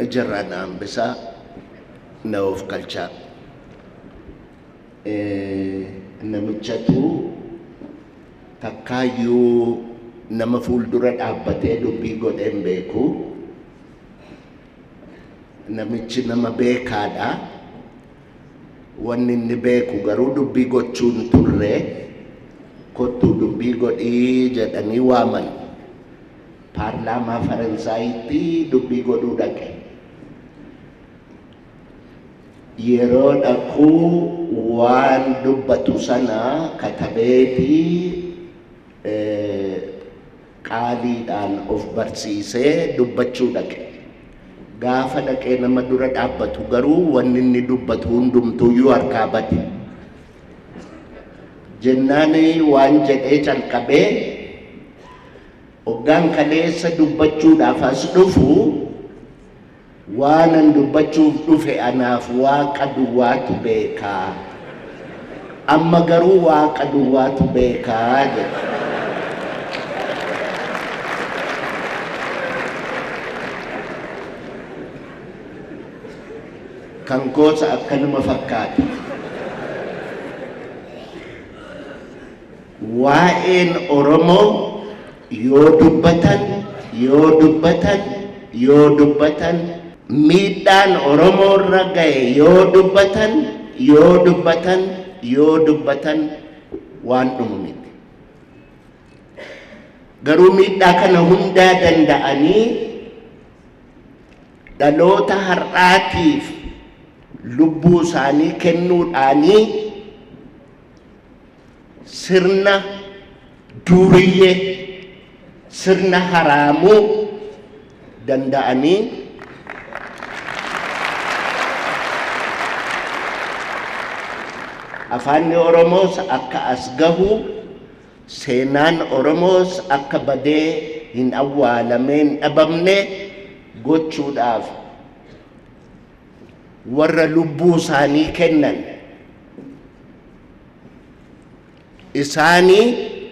jarana bisa na of culture namichatu takkayu nama fuldura dhaabbatee dubbii godheen beeku namichi nama beekaadha wanni inni beeku garuu dubbii gochuun turre kottu dubbii godhii jedhanii waaman paarlaamaa Faransaayitti dubbii godhuu dhaqe yeroo dhaquu waan dubbatu sana katabeetii qaaliidhaan of barsiisee dubbachuu dhaqe gaafa dhaqee nama dura dhaabbatu garuu wanni inni dubbatu hundumtuuyyuu harkaa bade jennaani waan jedhee calqabee hoggaan kaleessa dubbachuudhaaf as dhufu waanan dubbachuuf dhufe anaaf waaqa duwwaatu beekaa amma garuu waaqa duwwaatu beekaa jedhe kan gosa akkanuma fakkaata waa'een Oromoo yoo dubbatan miidhaan Oromoo irra ga'e yoo dubbatan waan dhumu miti garuu miidhaa kana hundaa danda'anii dhaloota har'aatiif lubbuu isaanii kennuudhaanii sirna duriyyee sirna haraamuu danda'anii afaanni Oromoos akka as gahu seenaan Oromoos akka badee hin awwaalameen dhabamne gochuudhaaf warra lubbuu isaanii kennan isaanii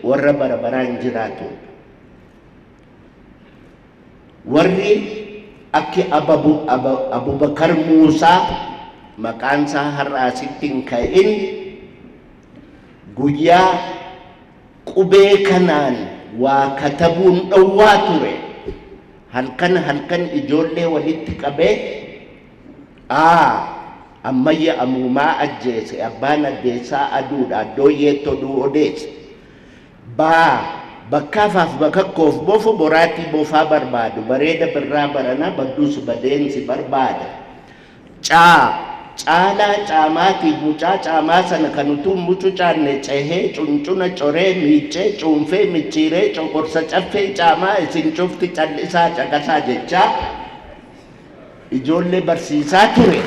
warra barabaraan jiraatu warri akki Abubakar Muusaa maqaansaa har'aasitti hin ka'in guyyaa qubee kanaan waa katabuun dhowwaa ture halkan ijoollee walitti qabee ammayya amumaa ajjeese abbaan addeessaa aduudha dooyyeetti oduu odeesse bakkaafaaf bakakkoof bofu boraatii bofaa barbaadu bareeda birraa barana badduus badeensi barbaada caalaa caamaatiif mucaa caamaa sana kan utuu mucucaanne cehee cuncuna coree miicee cuunfee micciiree coqorsa caffee caamaa isin cufti callisaa caqasaa jechaa ijoollee barsiisaa ture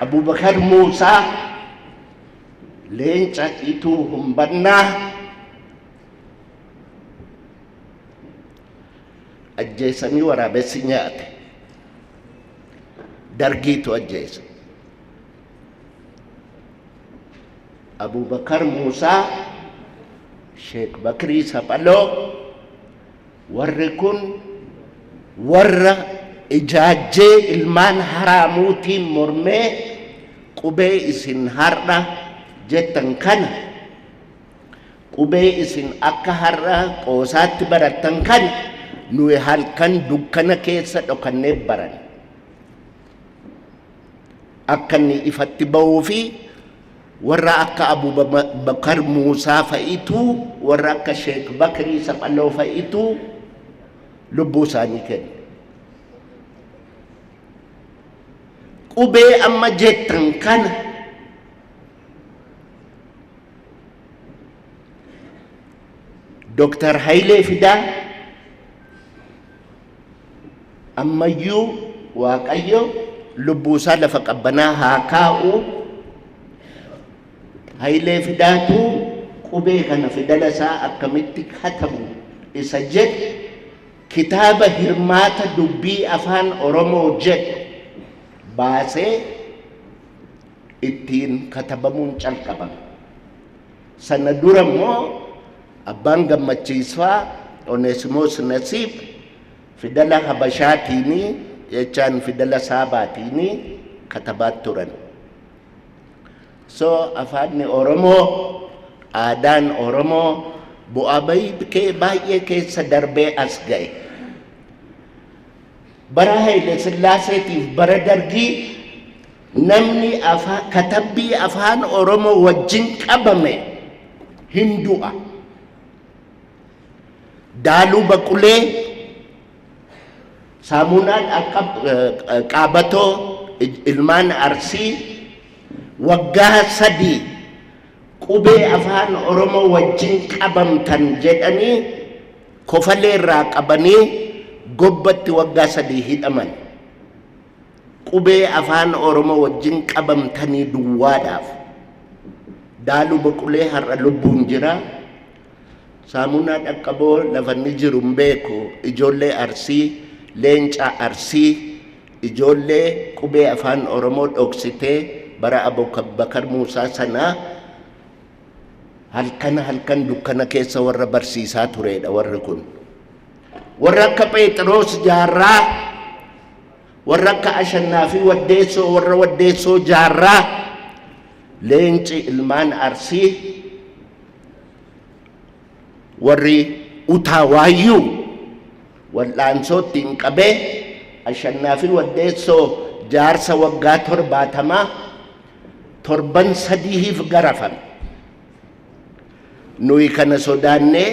Abubakar Muusaa leenca ituu humbannaa ajjeesanii waraabessi nyaate dargiitu ajjeese Abubakar Muusaa Sheek Bakrii Saphaloo warri kun warra ijaajjee ilmaan haraamuutiin mormee qubee isin har'a jettan kana qubee isin akka har'a qoosaatti barattan kana nuyi halkan dukkana keessa dhokannee baran akka inni ifatti ba'uu fi warra akka Abubakar Muusaa fa'itu warra akka Sheek Bakrii Saphaloo fa'itu lubbuu isaanii kenna qubee amma jettan kana Dr. Hayilee Fidaa ammayyuu Waaqayyo lubbuu isaa lafa qabbanaa haa kaa'u Hayilee Fidaatu qubee kana fidala isaa akkamitti katabu isa jedhe kitaaba hirmaata dubbii afaan Oromoo jedhu baasee ittiin katabamuun calqabame sana dura immoo abbaan gammachiisfaa Onesimos Nasib fidala Habashaatini jechaan fidala Saabaatini katabaat turan. So afaanni Oromoo aadaan Oromoo bu'aa baay'ee keessa darbee as ga'e. Bara Haile Sillaaseetiif bara Dargii namni katabbii afaan Oromoo wajjin qabame hin du'a. Daaluu Baqulee Saamunaan akka Qaabatoo ilmaan Arsii waggaa 3 qubee afaan Oromoo wajjin qabamtan jedhanii kofalee irraa qabanii gobbatti waggaa 3 hidhaman. Qubee afaan Oromoo wajjin qabamtanii duwwaadhaaf. Daaluu Baqulee har'a lubbuun jira. Saamunaa Dhaqqaboo lafanni jiru hin beeku. Ijoollee Arsii, Leencaa Arsii, ijoollee qubee afaan Oromoo dhoksitee bara Abubakar Muusaa sanaa halkan dukkana keessa warra barsiisaa turedha warri kun. Warra akka Phexros Jaarraa, warra akka Ashannaa fi Waddeessoo, warra Waddeessoo Jaarraa, Leenci ilmaan Arsii, warri Utaawayyuu wal'aansootti hin qabee Ashannaa fi Waddeessoo jaarsa waggaa 70 torban 3 garafan. Nuyi kana sodaannee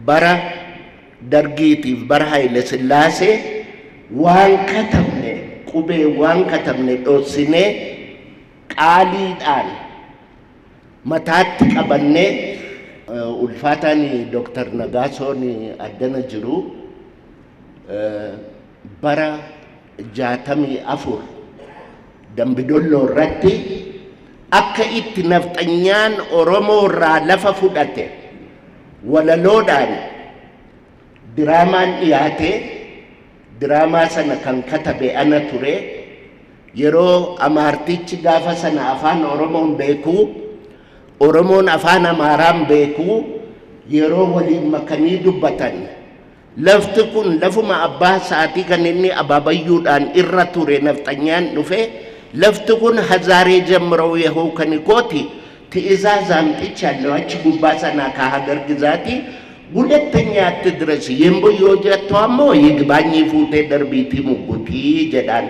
bara Dargiitiif bara Haile Sillaasee waan katabne qubee waan katabne dhoossinee qaaliidhaan mataatti qabannee ulfaataan Dr. Nagaasoon addana jiru bara 64 Dambidolloo irratti akka itti nafxanyaan Oromoo irraa lafa fudhate walaloodhaan diraamaan dhiyaate. Diraamaa sana kan katabe ana ture. Yeroo Amaartichi gaafa sana afaan Oromoon beeku, Oromoon afaan Amaaraan beeku, yeroo waliin makanii dubbatan lafti kun lafuma abbaa saatii kan inni abaabayyuudhaan irra ture nafxanyaan dhufe. Lafti kun Hazaaree ጀምረው ይኸው ከኒኮቲ ትእዛዝ አምጥቻለሁ አች ጉባሳና ከሀገር ግዛቲ ሁለተኛ አትድረስ የምቦዮ ጀቷሞ ይግባኝ ፉቴ ደርቢቲ ሙጉቲ ጀዳን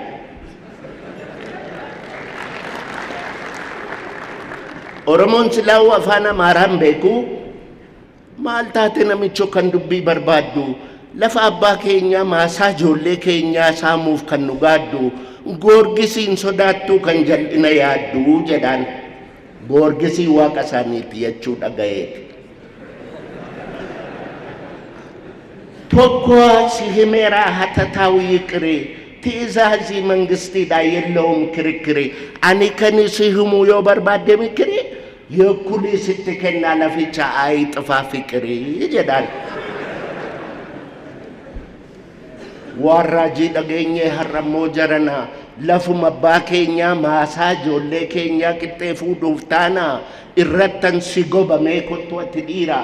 ኦሮሞን ስላው አፋና ማራም ቤኩ ማልታቴ ነምቾ ከንዱቢ በርባዱ ለፋ አባ ኬኛ ማሳ ጆሌ ኬኛ ሳሙፍ ከኑጋዱ Gorgisiin sodaattuu kan jal'ina yaadduu jedhaan gorgisii waaqa isaaniiti jechuu dhagayeeti. Tokko si himeeraa hatataa'u yiqiree ti'izaazii mangistiidhaa yellowum kirikiree ani kan si himuu yoo barbaadde mikiree yeekkulii sitti kennaa laficha ayi xifaa fiqiree jedhaan. Warraajii dhageenyee har'ammoo jarana lafuma abbaa keenyaa maasaa ijoollee keenyaa qixxee fuudhuuf taana irrattan si gobamee kottu ati dhiira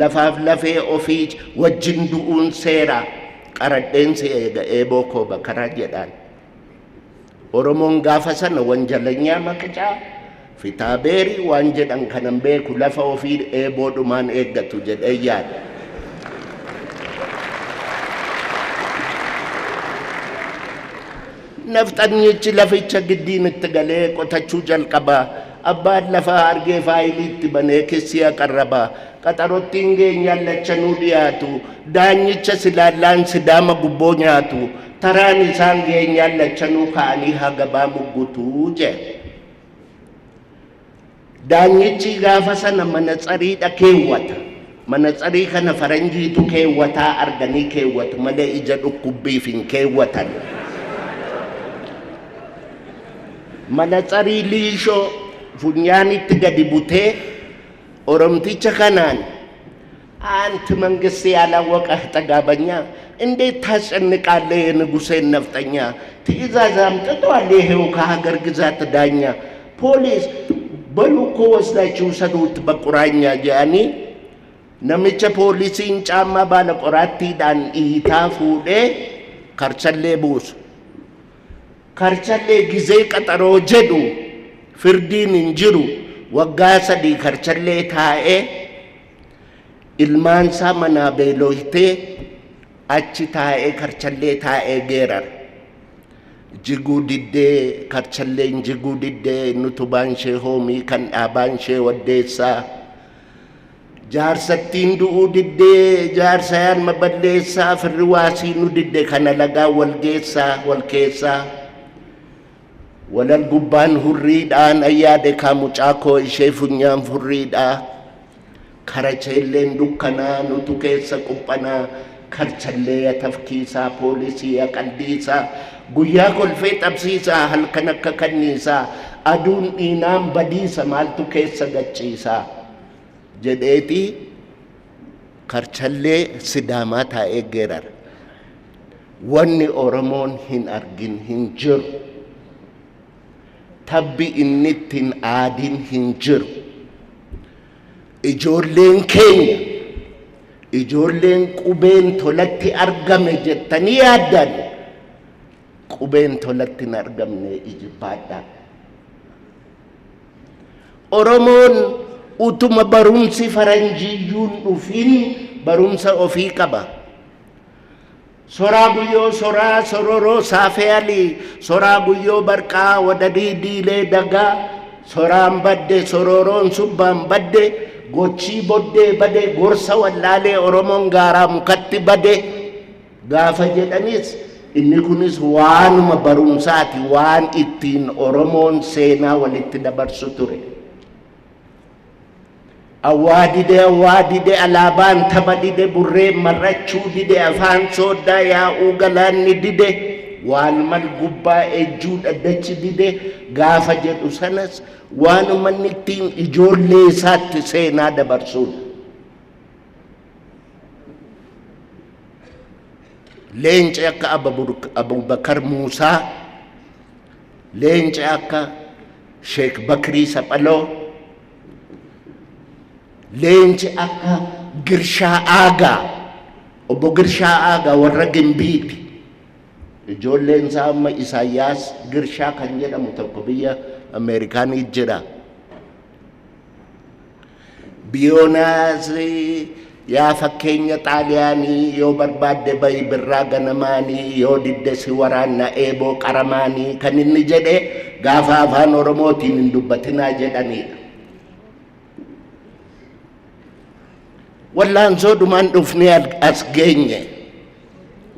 lafaaf lafee ofii wajjin du'uun seera qaradheensi eega eeboo koo bakaraa jedhaan. Oromoon gaafa sana wanjalanyaa maqicaa fitaabeerii waan jedhan kanan beeku lafa ofii eeboodhumaan eeggatu jedhee yaada. Nafxanyichi laficha giddiin itti galee qotachuu jalqaba. Abbaan lafaa argee faayiliitti banee kessiyaa qarraba. Qaxarottiin geenyaan lachanuu dhiyaatu. Daanyicha silaallaan sidaama gubboo nyaatu. Taraan isaan geenyaan lachanuu ka'anii hagabaa muggutuu jee. Daanyichi gaafa sana manatsariidha keewwata. Manatsarii kana faranjiitu keewwataa arganii keewwatu malee ija dhukkubbiif hin keewwatan. Manatsarii liishoo funyaanitti gadi butee Oromticha kanaan anti መንግስት ያላወቀህ ጠጋበኛ እንዴት ታስጨንቃለህ የንጉሴን ነፍጠኛ ትእዛዝ አምጥቷል ይሄው ከሀገር ግዛት ዳኛ ፖሊስ በሉ እኮ ወስዳችሁ ሰዱት በቁራኛ ጃኒ namicha poolisiin caammaa baala qoraattiidhaan dhiitaa fuudhee karchallee buusu. Karchallee gizee qaxaroo jedhu firdiin hin jiru waggaa 3 karchallee taa'ee ilmaansaa manaa beelooftee achi taa'ee karchallee taa'ee geerar. Jiguu diddee karchalleen jiguu diddee nutubaan ishee hoomii kan dhaabaan ishee waddeessaa. Jaarsattiin du'uu diddee jaarsayaan maballeessaa firri waasii nu didde kana lagaa wal keessaa. Walal gubbaan hurriidhaan ayyaade kaamucaa koo ishee funyaan furriidhaa. Karacheelleen dukkanaa nutu keessa quphanaa. Karchallee tafkiisaa poolisii qaldiisaa. Guyyaa kolfee xabsiisaa halkan akka kanniisaa. Aduun dhiinaan badiisa maaltu keessa gachiisaa. Jedheeti karchallee sidaamaa taa'ee geerar. Wanni Oromoon hin argin hin jiru. Tabbi inni ittiin aadin hin jiru. Ijoolleen keenya ijoolleen qubeen tolatti argame jettanii yaaddan qubeen tolatti hin argamne ijibbaadha. Oromoon utuma barumsi faranjiyyuun dhufin barumsa ofii qaba. Soraa guyyoo soraa sororoo saafee alii soraa guyyoo barqaa wadadii diilee dagaa soraan badde sororoon subbaan badde gochii boddee bade gorsa wallaalee Oromoon gaaraa mukatti bade gaafa jedhanis inni kunis waanuma barumsaati waan ittiin Oromoon seenaa walitti dabarsu ture. Awwaadide alaabaan tapha dide burree marrachuu dide afaan sooddaa yaa'uu galaanni dide waan mal gubbaa ejjuu dhaddachi dide gaafa jedhu sanas waanuma inni ittiin ijoollee isaatti seenaa dabarsuudha. Leenci akka Abubakar Muusaa, leenci akka Sheek Bakrii Saphaloo, leenci akka Girshaa Aagaa, obbo Girshaa Aagaa warra Gimbiiti. Ijoolleen isaa amma Isaayyaas Girshaa kan jedhamu tokko biyya Ameerikaanii jira. Biyoonaas yaa fakkeenya Xaaliyaanii yoo barbaadde bayi birraa ganamaanii yoo didde si waraanna eeboo qaramaanii kan inni jedhe gaafa afaan Oromootiin hin dubbatinaa jedhanidha. Wallaansoo dhumaan dhufnee as geenye.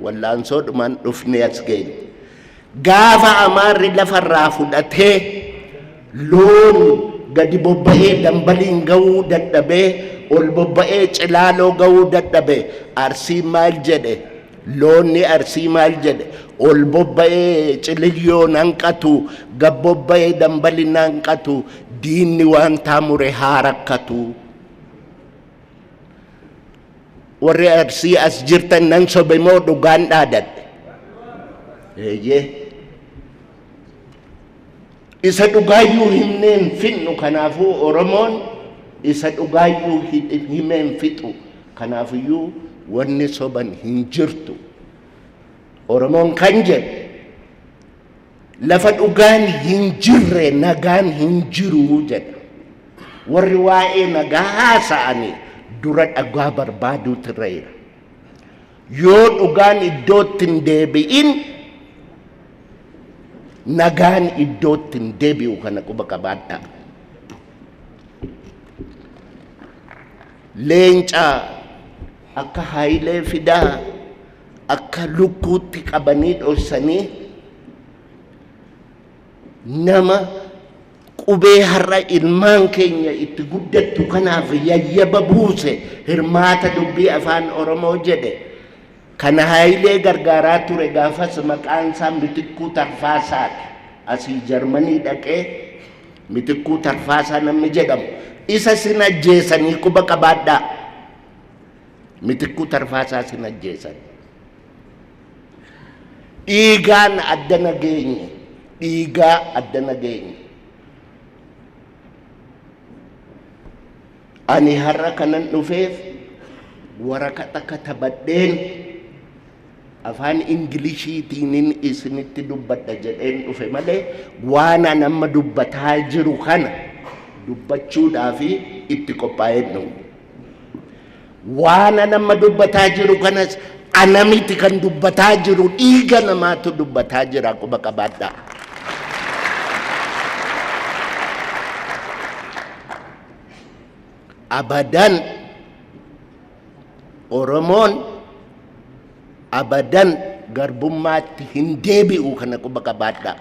Wallaansoo dhumaan dhufnee as geenye. Gaafa Amaarri lafarraa fudhatee loon gadi bobba'ee dambaliin ga'uu dadhabee ol bobba'ee cilaaloo ga'uu dadhabee Arsiin maal jedhe? Loonni Arsii maal jedhe? Ol bobba'ee ciliyyoon hanqatu gad bobba'ee dambaliin hanqatu diinni waan taamure haa rakkatu. Warri Arsii as jirtan nan sobe moo dhugaan dhaadadhe? Eeyyee. Isa dhugaayyuu himneen fixnu kanaafuu Oromoon isa dhugaayyuu himeen fixu kanaafiyyuu wanni soban hin jirtu. Oromoon kan jedhe lafa dhugaan hin jirre nagaan hin jiru jedha. Warri waa'ee nagaa haasa'anii dura dhagaa barbaaduu tirreera. Yoo dhugaan iddootti hin deebi'in nagaan iddootti hin deebi'u kana quba qabaadhaa. Leenca akka Haayilee Fidaa akka lukkuutti qabanii dhoksanii nama qubee har'a ilmaan keenya itti guddattu kanaaf yayyaba buuse hirmaata dubbii afaan Oromoo jedhe kana Haayilee gargaaraa ture gaafas maqaan isaa Mitikkuu Tarfaasaati. Asii Jarmanii dhaqee Mitikkuu Tarfaasaa namni jedhamu isa sin ajjeesanii quba qabaadhaa. Mitikkuu Tarfaasaa sin ajjeesan. Dhiigaan adda nageenye, dhiigaa adda nageenye. Ani har'a kanan dhufeef waraqata katabadheen afaan Ingiliishiitiin isinitti dubbadha jedheen dhufe malee waan an amma dubbataa jiru kana dubbachuudhaaf itti qophaa'een nu. Waan an amma dubbataa jiru kanas ana miti kan dubbataa jiru, dhiiga namaatu dubbataa jira. Quba qabaadhaa. Abadan Oromoon abadan garbummaatti hin deebi'u, kana quba qabaadhaa.